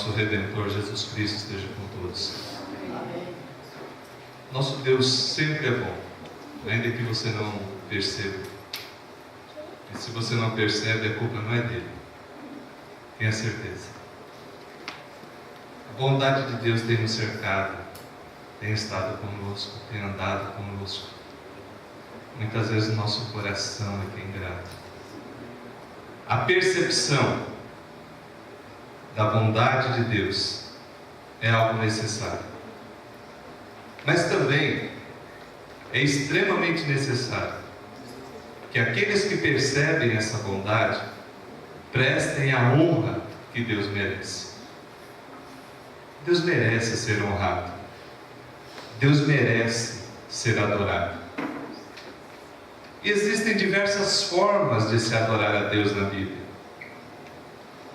nosso Redentor Jesus Cristo esteja com todos. Nosso Deus sempre é bom, ainda que você não perceba. E se você não percebe, a culpa não é dele. Tenha certeza. A bondade de Deus tem nos cercado, tem estado conosco, tem andado conosco. Muitas vezes o nosso coração é que é ingrato. A percepção da bondade de Deus é algo necessário. Mas também é extremamente necessário que aqueles que percebem essa bondade prestem a honra que Deus merece. Deus merece ser honrado. Deus merece ser adorado. E existem diversas formas de se adorar a Deus na Bíblia.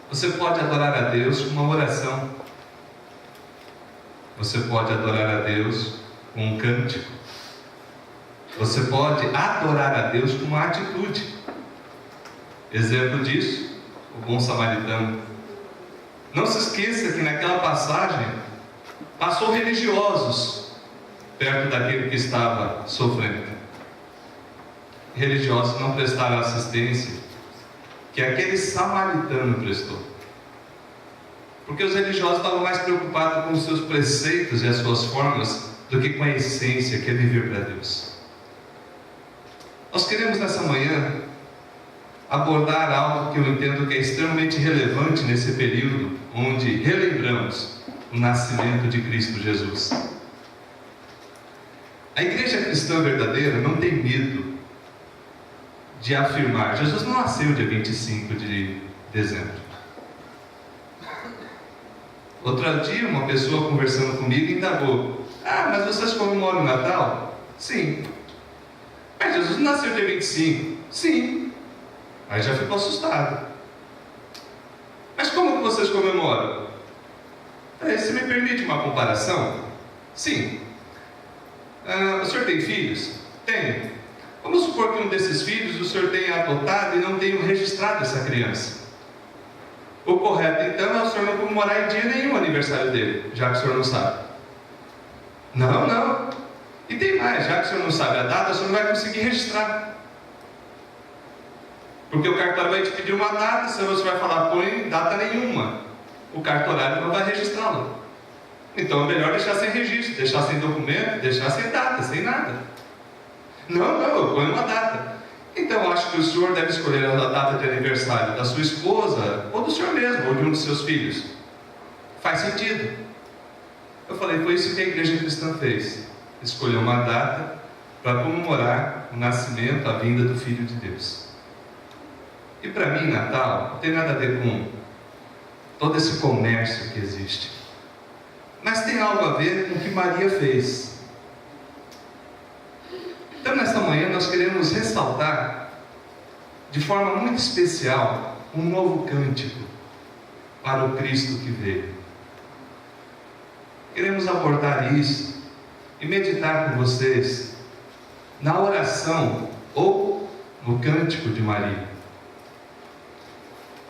Você pode adorar a Deus com uma oração. Você pode adorar a Deus com um cântico. Você pode adorar a Deus com uma atitude. Exemplo disso, o bom samaritano. Não se esqueça que naquela passagem passou religiosos perto daquele que estava sofrendo. Religiosos não prestaram a assistência que aquele samaritano prestou. Porque os religiosos estavam mais preocupados com os seus preceitos e as suas formas do que com a essência, que é viver para Deus. Nós queremos nessa manhã abordar algo que eu entendo que é extremamente relevante nesse período onde relembramos o nascimento de Cristo Jesus. A igreja cristã verdadeira não tem medo de afirmar: Jesus não nasceu dia 25 de dezembro. Outro dia uma pessoa conversando comigo indagou: mas vocês comemoram o Natal? Sim. Mas Jesus não nasceu dia 25? Sim. Aí já ficou assustado. Mas como que vocês comemoram? Você me permite uma comparação? Sim. O senhor tem filhos? Tenho. Vamos supor que um desses filhos o senhor tenha adotado e não tenha registrado essa criança. O correto então é o senhor não comemorar em dia nenhum o aniversário dele, já que o senhor não sabe. Não. E tem mais, já que o senhor não sabe a data, o senhor não vai conseguir registrar. Porque o cartório vai te pedir uma data, se você vai falar põe data nenhuma, o cartorário não vai registrá-lo. Então é melhor deixar sem registro, deixar sem documento, deixar sem data, sem nada. Não, eu ponho uma data. Então eu acho que o senhor deve escolher a data de aniversário da sua esposa, ou do senhor mesmo, ou de um dos seus filhos. Faz sentido. Eu falei, foi isso que a igreja cristã fez. Escolheu uma data para comemorar o nascimento, a vinda do Filho de Deus. E para mim, Natal não tem nada a ver com todo esse comércio que existe. Mas tem algo a ver com o que Maria fez. Então, nesta manhã, nós queremos ressaltar, de forma muito especial, um novo cântico para o Cristo que veio. Queremos abordar isso e meditar com vocês na oração ou no cântico de Maria.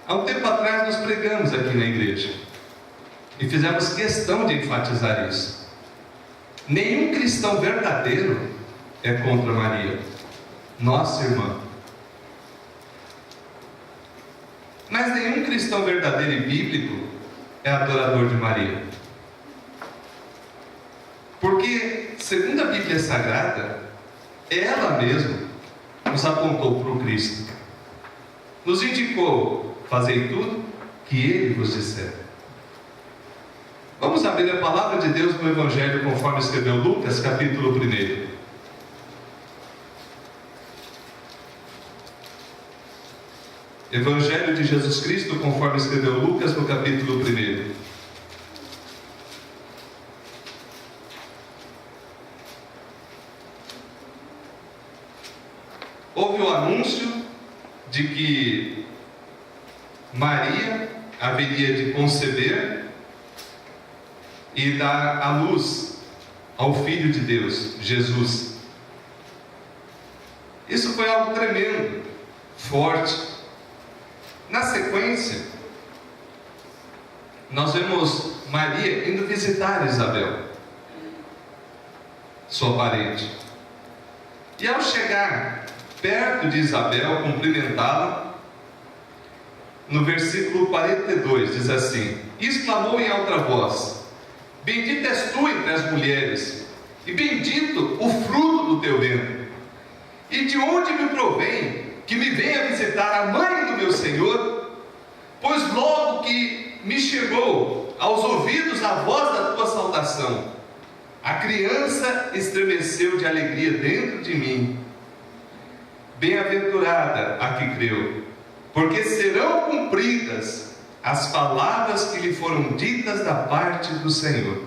Há um tempo atrás nós pregamos aqui na igreja e fizemos questão de enfatizar isso. Nenhum cristão verdadeiro é contra Maria, nossa irmã. Mas nenhum cristão verdadeiro e bíblico é adorador de Maria. Porque, segundo a Bíblia Sagrada, ela mesma nos apontou para o Cristo. Nos indicou: fazei tudo que Ele vos disser. Vamos abrir a palavra de Deus no Evangelho conforme escreveu Lucas, capítulo 1. Evangelho de Jesus Cristo conforme escreveu Lucas no capítulo 1. Houve o anúncio de que Maria haveria de conceber e dar à luz ao Filho de Deus, Jesus. Isso foi algo tremendo, forte. Na sequência, nós vemos Maria indo visitar Isabel, sua parente. E ao chegar perto de Isabel, cumprimentá-la, no versículo 42 diz assim: exclamou em alta voz: bendita és tu entre as mulheres, e bendito o fruto do teu ventre. E de onde me provém que me venha visitar a mãe do meu Senhor? Pois logo que me chegou aos ouvidos a voz da tua saudação, a criança estremeceu de alegria dentro de mim. Bem-aventurada a que creu, porque serão cumpridas as palavras que lhe foram ditas da parte do Senhor.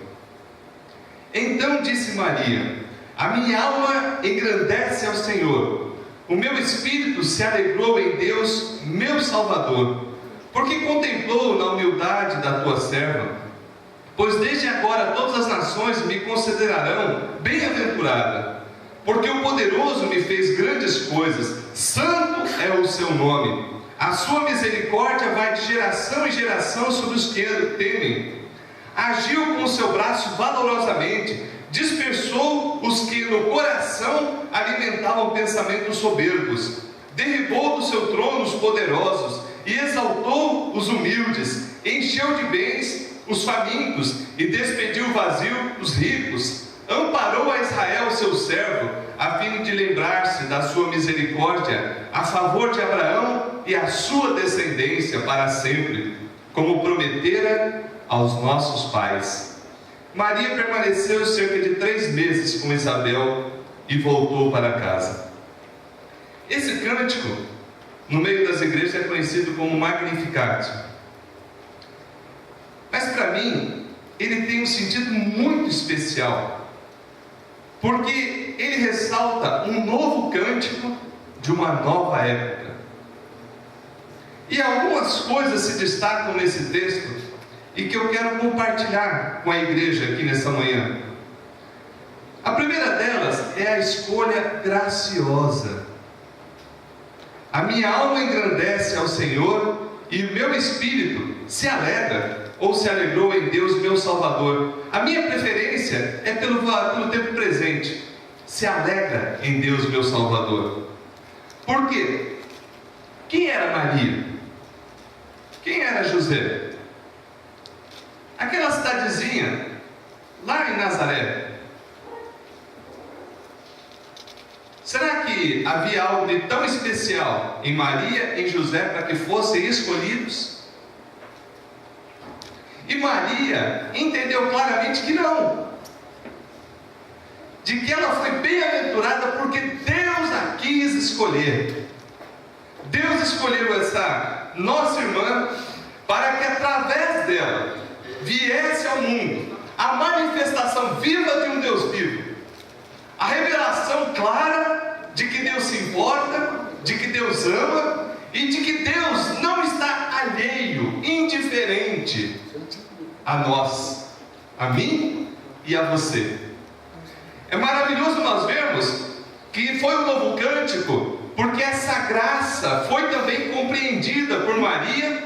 Então disse Maria: a minha alma engrandece ao Senhor, o meu espírito se alegrou em Deus, meu Salvador, porque contemplou na humildade da tua serva. Pois desde agora todas as nações me considerarão bem-aventurada, porque o poderoso me fez grandes coisas, santo é o seu nome. A sua misericórdia vai de geração em geração sobre os que o temem. Agiu com o seu braço valorosamente, dispersou os que no coração alimentavam pensamentos soberbos, derribou do seu trono os poderosos e exaltou os humildes, encheu de bens os famintos e despediu vazio os ricos. Amparou a Israel seu servo, a fim de lembrar-se da sua misericórdia a favor de Abraão e a sua descendência para sempre, como prometera aos nossos pais. Maria permaneceu cerca de 3 meses com Isabel e voltou para casa. Esse cântico, no meio das igrejas, é conhecido como Magnificat. Mas para mim, ele tem um sentido muito especial, porque ele ressalta um novo cântico de uma nova época. E algumas coisas se destacam nesse texto e que eu quero compartilhar com a igreja aqui nessa manhã. A primeira delas é a escolha graciosa. A minha alma engrandece ao Senhor e o meu espírito se alegra, ou se alegrou em Deus, meu Salvador. A minha preferência é pelo tempo presente. Se alegra em Deus, meu Salvador. Por quê? Quem era Maria? Quem era José? Aquela cidadezinha lá em Nazaré. Será que havia algo de tão especial em Maria e em José para que fossem escolhidos? E Maria entendeu claramente que não, de que ela foi bem-aventurada porque Deus a quis escolher. Deus escolheu essa nossa irmã para que através dela viesse ao mundo a manifestação viva de um Deus vivo, a revelação clara de que Deus se importa, de que Deus ama e de que Deus não está alheio, indiferente a nós, a mim e a você. É maravilhoso nós vermos que foi um novo cântico, porque essa graça foi também compreendida por Maria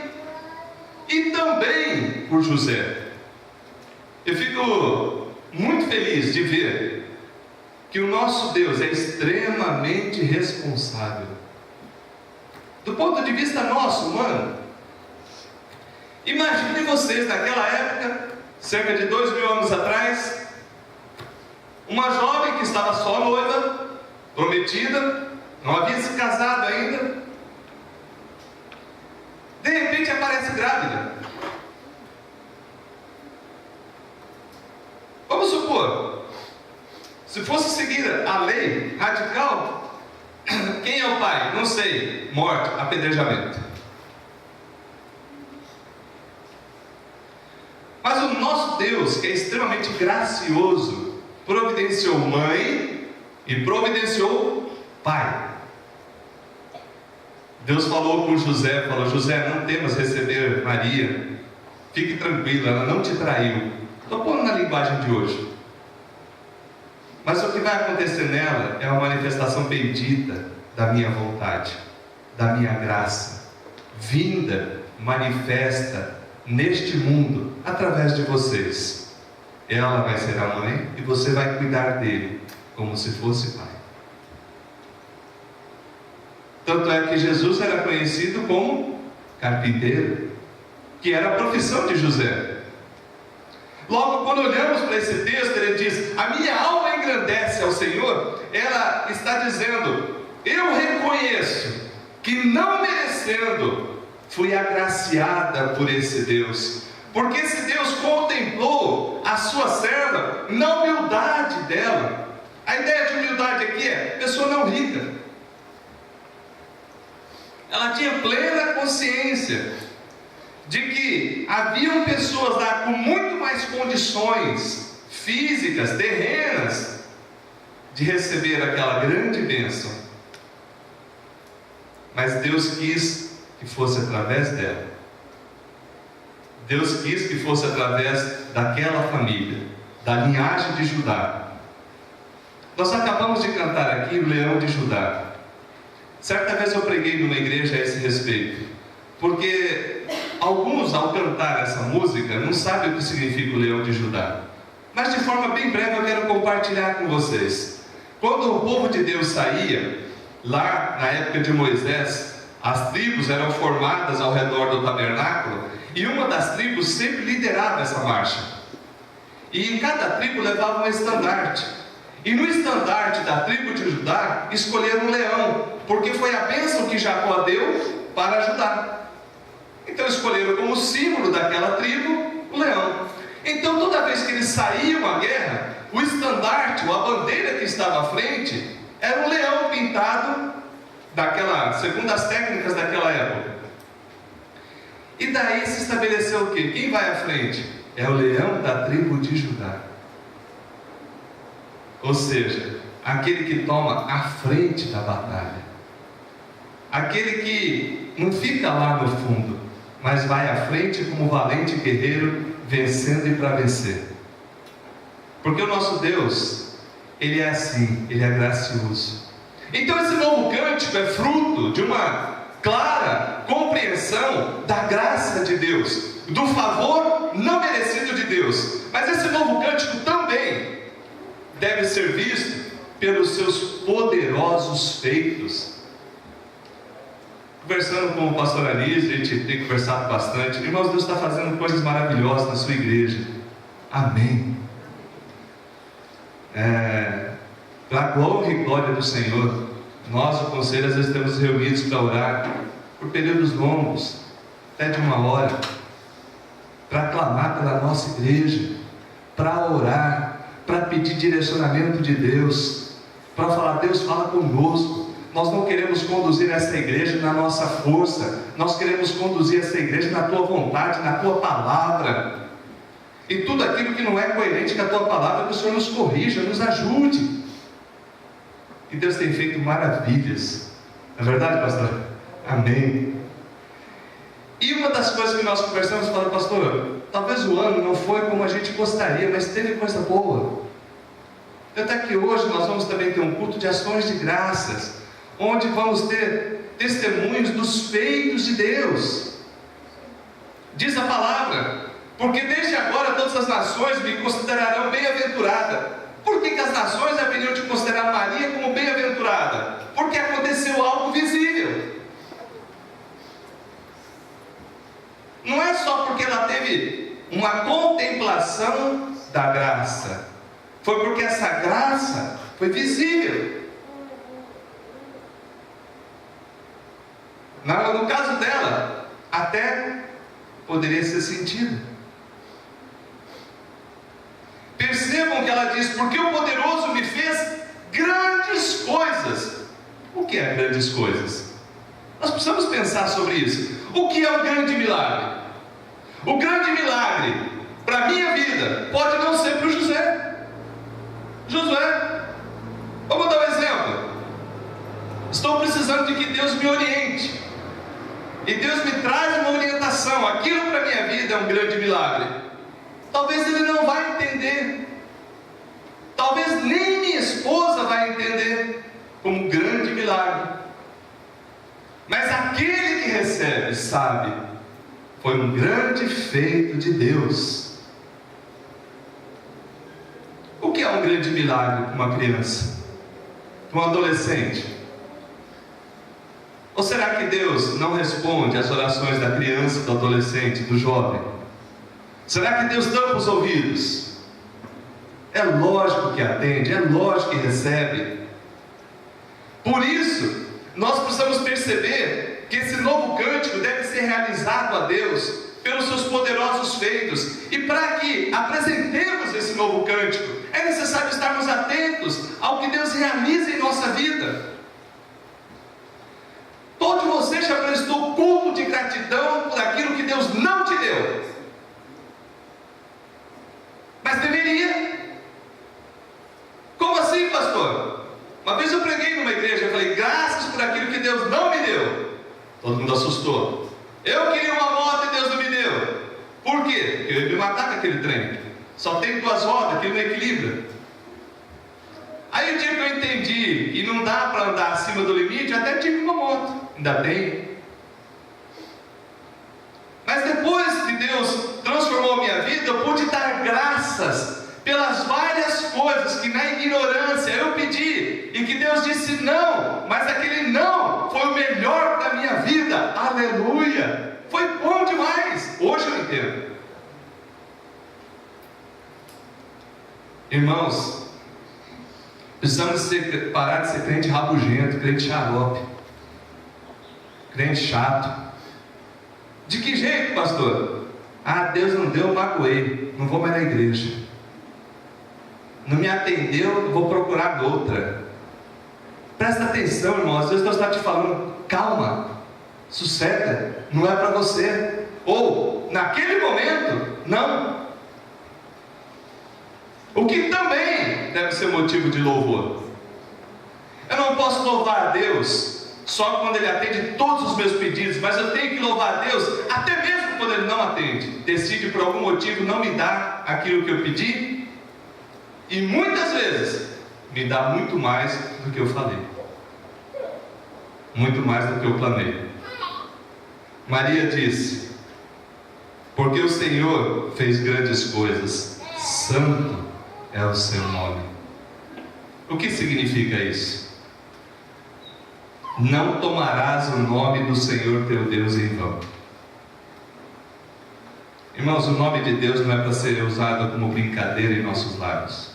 e também por José. Eu fico muito feliz de ver que o nosso Deus é extremamente responsável. Do ponto de vista nosso, humano, imagine vocês naquela época, cerca de 2000 anos atrás, uma jovem que estava só noiva, prometida, não havia se casado ainda, de repente aparece grávida. Vamos supor, se fosse seguir a lei radical, quem é o pai? Não sei, morte, apedrejamento. Mas o nosso Deus, que é extremamente gracioso, providenciou mãe e providenciou pai. Deus falou com José, falou: José, não temas receber Maria, fique tranquilo, ela não te traiu. Estou pondo na linguagem de hoje. Mas o que vai acontecer nela é uma manifestação bendita da minha vontade, da minha graça, vinda, manifesta neste mundo, através de vocês. Ela vai ser a mãe e você vai cuidar dele como se fosse pai. Tanto é que Jesus era conhecido como carpinteiro, que era a profissão de José. Logo, quando olhamos para esse texto, ele diz: a minha alma engrandece ao Senhor. Ela está dizendo: eu reconheço que, não merecendo, fui agraciada por esse Deus, porque esse Deus contemplou a sua serva na humildade dela. A ideia de humildade aqui é pessoa não rica. Ela tinha plena consciência de que haviam pessoas lá com muito mais condições físicas, terrenas, de receber aquela grande bênção. Mas Deus quis que fosse através dela. Deus quis que fosse através daquela família, da linhagem de Judá. Nós acabamos de cantar aqui o Leão de Judá. Certa vez eu preguei numa igreja a esse respeito, porque alguns, ao cantar essa música, não sabem o que significa o Leão de Judá. Mas de forma bem breve eu quero compartilhar com vocês. Quando o povo de Deus saía, lá na época de Moisés, as tribos eram formadas ao redor do tabernáculo, e uma das tribos sempre liderava essa marcha. E em cada tribo levava um estandarte. E no estandarte da tribo de Judá, escolheram um leão, porque foi a bênção que Jacó deu para Judá. Então escolheram como símbolo daquela tribo o leão. Então toda vez que eles saíam à guerra, o estandarte, ou a bandeira que estava à frente, era um leão pintado segundo as técnicas daquela época. E daí se estabeleceu o quê? Quem vai à frente? É o leão da tribo de Judá. Ou seja, aquele que toma a frente da batalha. Aquele que não fica lá no fundo, mas vai à frente como valente guerreiro, vencendo e para vencer. Porque o nosso Deus, Ele é assim, Ele é gracioso. Então esse novo cântico é fruto de uma clara compreensão da graça de Deus, do favor não merecido de Deus. Mas esse novo cântico também deve ser visto pelos seus poderosos feitos. Conversando com o pastor Anísio, a gente tem conversado bastante. Irmãos, Deus está fazendo coisas maravilhosas na sua igreja. Amém. Para a glória e glória do Senhor, nós, o conselho, às vezes estamos reunidos para orar por períodos longos, até de 1 hora, para clamar pela nossa igreja, para orar, para pedir direcionamento de Deus, para falar: Deus, fala conosco. Nós não queremos conduzir essa igreja na nossa força, nós queremos conduzir essa igreja na tua vontade, na tua palavra. E tudo aquilo que não é coerente com a tua palavra, que o Senhor nos corrija, nos ajude. E Deus tem feito maravilhas. Não é verdade, pastor? Amém. E uma das coisas que nós conversamos, falando: pastor, talvez o ano não foi como a gente gostaria, mas teve coisa boa. Até que hoje nós vamos também ter um culto de ações de graças, onde vamos ter testemunhos dos feitos de Deus. Diz a palavra: porque desde agora todas as nações me considerarão bem-aventurada. Por que as nações haveriam de considerar Maria como bem-aventurada? Porque aconteceu algo visível. Não é só porque ela teve uma contemplação da graça, foi porque essa graça foi visível. No caso dela, até poderia ser sentido. Percebam que ela diz: porque o poderoso me fez grandes coisas. O que é grandes coisas? Nós precisamos pensar sobre isso. O que é um grande milagre? O grande milagre para a minha vida pode não ser para o Josué. Vamos dar um exemplo. Estou precisando de que Deus me oriente, e Deus me traz uma orientação. Aquilo para a minha vida é um grande milagre. Talvez ele não vai entender, talvez nem minha esposa vai entender como um grande milagre, mas aquele que recebe sabe Foi um grande feito de Deus. O que é um grande milagre para uma criança? Para um adolescente? Ou será que Deus não responde às orações da criança, do adolescente, do jovem? Será que Deus tampa os ouvidos? É lógico que atende, é lógico que recebe. Por isso, nós precisamos perceber que esse novo cântico deve ser realizado a Deus pelos seus poderosos feitos. E para que apresentemos esse novo cântico, é necessário estarmos atentos ao que Deus realiza em nossa vida. Todos você já prestou culto de gratidão por aquilo que Deus não te deu, mas deveria. Como assim, pastor? Uma vez eu preguei numa igreja, eu falei, graças por aquilo que Deus não me deu. Todo mundo assustou. Eu queria uma moto e Deus não me deu. Por quê? Porque eu ia me matar com aquele trem. Só tem 2 rodas, aquilo não equilibra. Aí o dia que eu entendi que não dá para andar acima do limite, eu até tive uma moto. Ainda tenho. Mas depois que Deus transformou a minha vida, eu pude dar graças pelas várias coisas que na ignorância eu pedi, e que Deus disse não, mas aquele não foi o melhor da minha vida. Aleluia! Foi bom demais. Hoje eu entendo. Irmãos, precisamos parar de ser crente rabugento, crente xarope, crente chato. De que jeito, pastor? Ah, Deus não deu, eu magoei, não vou mais na igreja. Não me atendeu, vou procurar outra. Presta atenção, irmãos. Deus está te falando, calma, sossega, não é para você. Ou, naquele momento, não. O que também deve ser motivo de louvor. Eu não posso louvar a Deus só quando Ele atende todos os meus pedidos, mas eu tenho que louvar a Deus até mesmo quando Ele não atende. Decide por algum motivo não me dar aquilo que eu pedi, e muitas vezes me dá muito mais do que eu falei, muito mais do que eu planei. Maria disse, porque o Senhor fez grandes coisas, santo é o seu nome. O que significa isso? Não tomarás o nome do Senhor teu Deus em vão. Irmãos, o nome de Deus não é para ser usado como brincadeira em nossos lábios,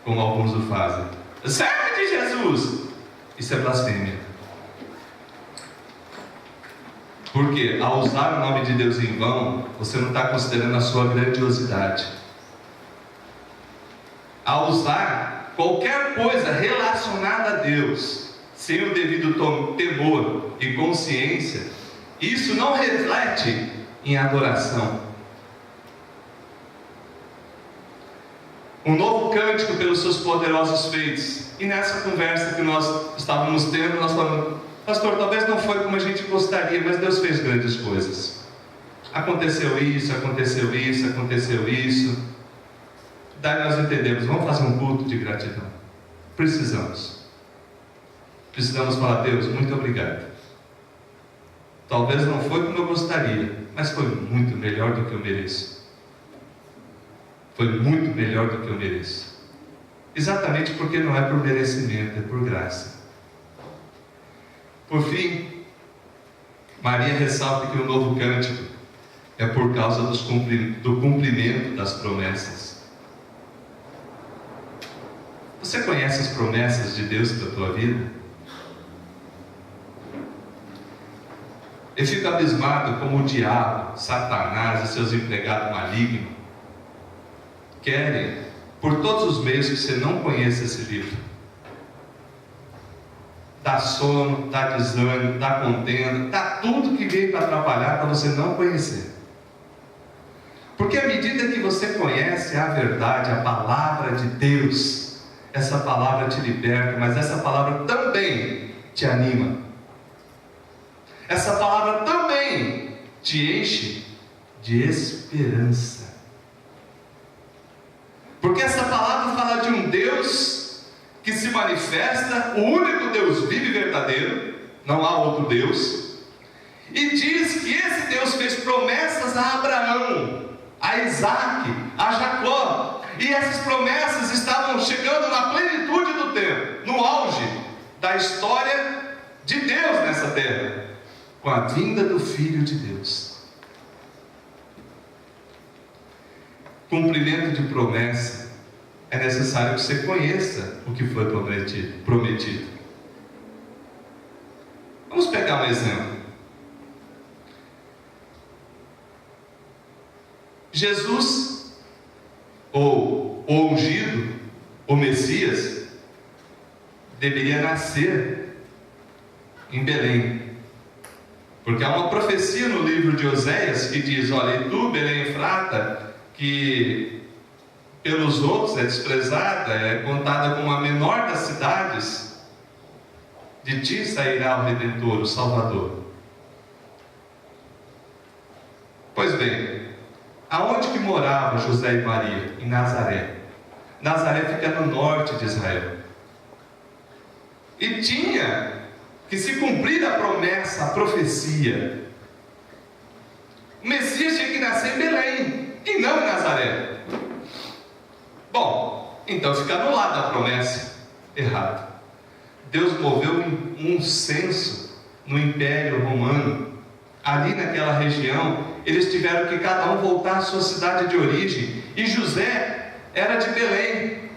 como alguns o fazem. Serve de Jesus! Isso é blasfêmia. Porque ao usar o nome de Deus em vão, você não está considerando a sua grandiosidade. Ao usar qualquer coisa relacionada a Deus, sem o devido temor e consciência, isso não reflete em adoração. Um novo cântico pelos seus poderosos feitos. E nessa conversa que nós estávamos tendo, nós falamos, pastor, talvez não foi como a gente gostaria, mas Deus fez grandes coisas. Aconteceu isso, aconteceu isso, aconteceu isso. Daí nós entendemos, vamos fazer um culto de gratidão. Precisamos falar, Deus, muito obrigado. Talvez não foi como eu gostaria, mas foi muito melhor do que eu mereço. Foi muito melhor do que eu mereço. Exatamente porque não é por merecimento, é por graça. Por fim, Maria ressalta que o novo cântico é por causa do cumprimento das promessas. Você conhece as promessas de Deus para a tua vida? Eu fico abismado como o diabo, Satanás e seus empregados malignos querem, por todos os meios, que você não conheça esse livro. Dá sono, dá desânimo, dá contenda, dá tudo que veio para atrapalhar para você não conhecer. Porque à medida que você conhece a verdade, a palavra de Deus, essa palavra te liberta, mas essa palavra também te anima. Essa palavra também te enche de esperança. Porque essa palavra fala de um Deus que se manifesta, o único Deus vivo e verdadeiro, não há outro Deus, E diz que esse Deus fez promessas a Abraão, a Isaac, a Jacó. E essas promessas estavam chegando na plenitude do tempo, no auge da história de Deus nessa terra, com a vinda do Filho de Deus. Cumprimento de promessa, é necessário que você conheça o que foi prometido. Vamos pegar um exemplo. Jesus, ou o ungido, o Messias, deveria nascer em Belém. Porque há uma profecia no livro de Oséias que diz: olha, e tu, Belém Efrata, que pelos outros é desprezada, é contada como a menor das cidades, de ti sairá o Redentor, o Salvador. Pois bem, aonde que morava José e Maria? Em Nazaré. Nazaré fica no norte de Israel. E tinha que se cumprir a promessa, a profecia. O Messias tinha que nascer em Belém, e não em Nazaré. Bom, então fica anulada a promessa. Errado. Deus moveu um censo no Império Romano. Ali naquela região, eles tiveram que cada um voltar à sua cidade de origem. E José era de Belém.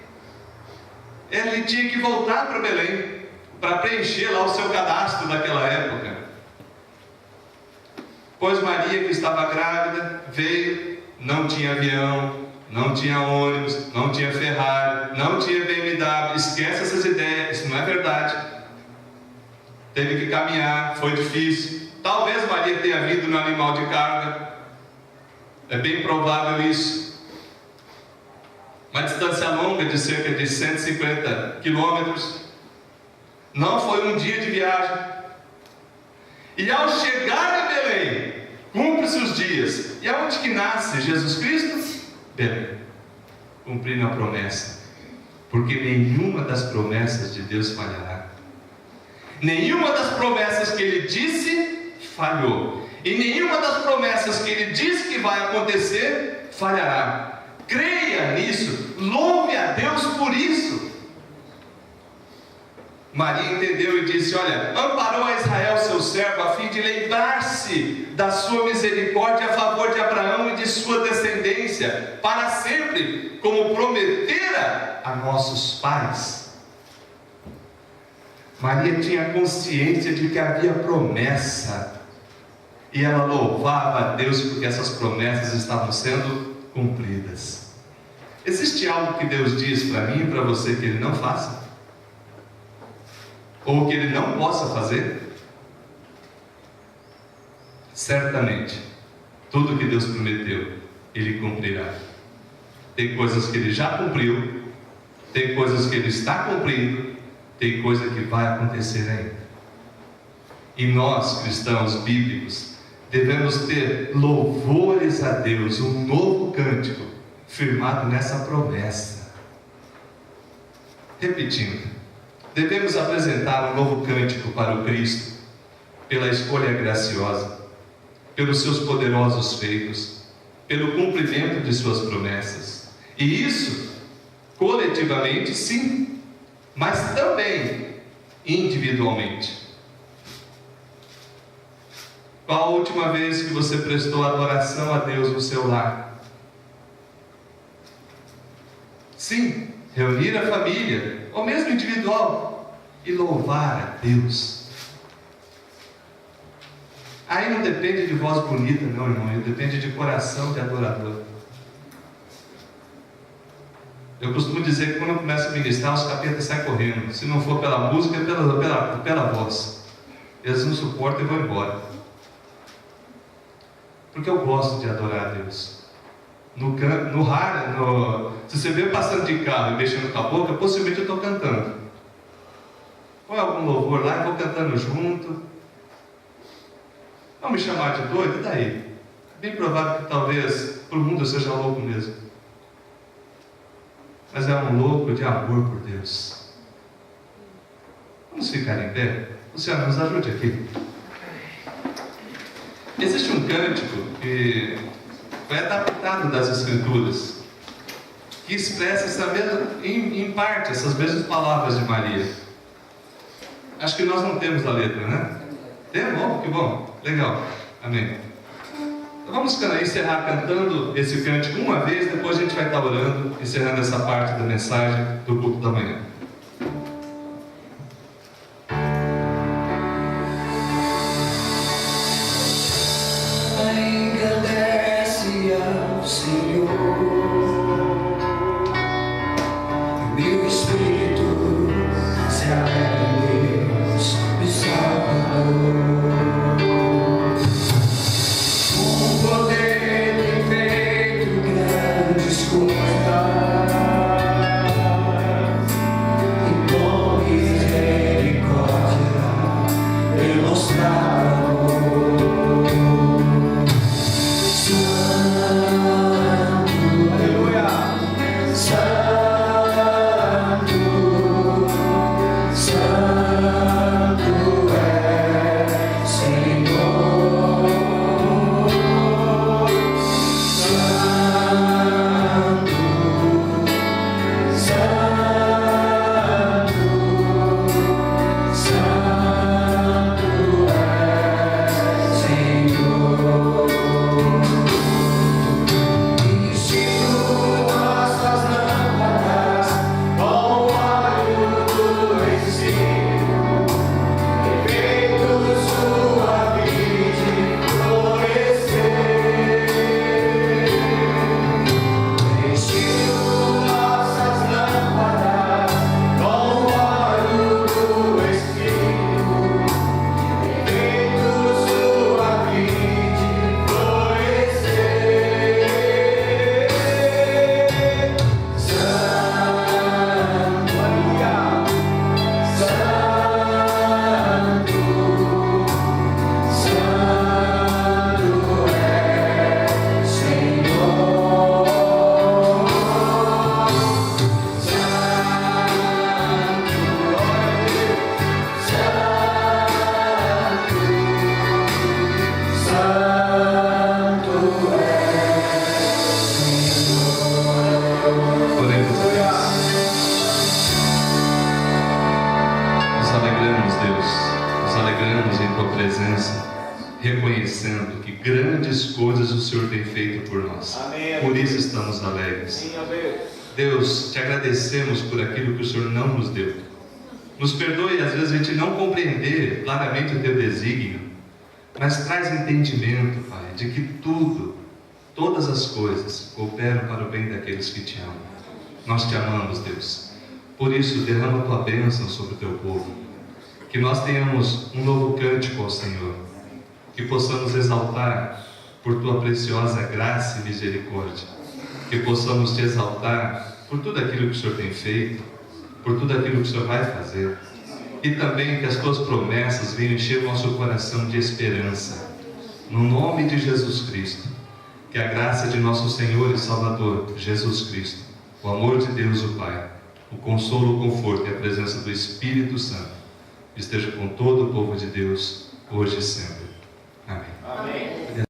Ele tinha que voltar para Belém, para preencher lá o seu cadastro daquela época. Pois Maria, que estava grávida, veio, não tinha avião, não tinha ônibus, não tinha Ferrari, não tinha BMW, esquece essas ideias, isso não é verdade. Teve que caminhar, foi difícil. Talvez Maria tenha vindo no animal de carga, é bem provável isso. Uma distância longa de cerca de 150 quilômetros, não foi um dia de viagem. E ao chegar em Belém, cumpre-se os dias. E aonde que nasce Jesus Cristo? Belém. Cumprindo a promessa. Porque nenhuma das promessas de Deus falhará. Nenhuma das promessas que Ele disse, falhou. E nenhuma das promessas que Ele disse que vai acontecer, falhará. Creia nisso. Louve a Deus por isso. Maria entendeu e disse: olha, amparou a Israel seu servo, a fim de lembrar-se da sua misericórdia a favor de Abraão e de sua descendência, para sempre, como prometera a nossos pais. Maria tinha consciência de que havia promessa, e ela louvava a Deus porque essas promessas estavam sendo cumpridas. Existe algo que Deus diz para mim e para você que Ele não faça? Ou que Ele não possa fazer? Certamente, tudo que Deus prometeu, Ele cumprirá. Tem coisas que Ele já cumpriu, tem coisas que Ele está cumprindo, tem coisa que vai acontecer ainda. E nós, cristãos bíblicos, devemos ter louvores a Deus, um novo cântico, firmado nessa promessa. Repetindo, devemos apresentar um novo cântico para o Cristo, pela escolha graciosa, pelos seus poderosos feitos, pelo cumprimento de suas promessas. E isso, coletivamente, sim, mas também individualmente. Qual a última vez que você prestou adoração a Deus no seu lar? Sim, reunir a família, ou mesmo individual, e louvar a Deus. Aí não depende de voz bonita, não, irmão, depende de coração de adorador. Eu costumo dizer que quando eu começo a ministrar, os capetas saem correndo. Se não for pela música, é pela voz. Eles não suportam e vão embora. Porque eu gosto de adorar a Deus. Se você vê passando de carro e mexendo com a boca, possivelmente eu estou cantando. Põe algum louvor lá e vou cantando junto. Não me chamar de doido, e daí? É bem provável que talvez para o mundo eu seja louco mesmo. Mas é um louco de amor por Deus. Vamos ficar em pé? Luciano, nos ajude aqui. Existe um cântico que foi adaptado das Escrituras, que expressa essa mesma, em parte, essas mesmas palavras de Maria. Acho que nós não temos a letra, né? Temos? Oh, que bom, legal, amém. Então vamos encerrar cantando esse cântico uma vez, depois a gente vai estar orando, encerrando essa parte da mensagem do culto da manhã. Engrandece ao Senhor, meu espírito se alegra em Deus, meu Salvador. Com poder tem feito grandes coisas, e com misericórdia demonstrar amor. Reconhecendo que grandes coisas o Senhor tem feito por nós. Amém. Por isso estamos alegres. Sim, Deus, te agradecemos por aquilo que o Senhor não nos deu. Nos perdoe, às vezes a gente não compreender claramente o teu desígnio, mas traz entendimento, Pai, de que todas as coisas cooperam para o bem daqueles que te amam. Nós te amamos, Deus. Por isso, derrama a tua bênção sobre o teu povo. Que nós tenhamos um novo cântico ao Senhor. Que possamos exaltar por tua preciosa graça e misericórdia. Que possamos te exaltar por tudo aquilo que o Senhor tem feito, por tudo aquilo que o Senhor vai fazer. E também que as tuas promessas venham encher o nosso coração de esperança. No nome de Jesus Cristo. Que a graça de nosso Senhor e Salvador, Jesus Cristo, o amor de Deus o Pai, o consolo, o conforto e a presença do Espírito Santo esteja com todo o povo de Deus, hoje e sempre. Amém. Amém.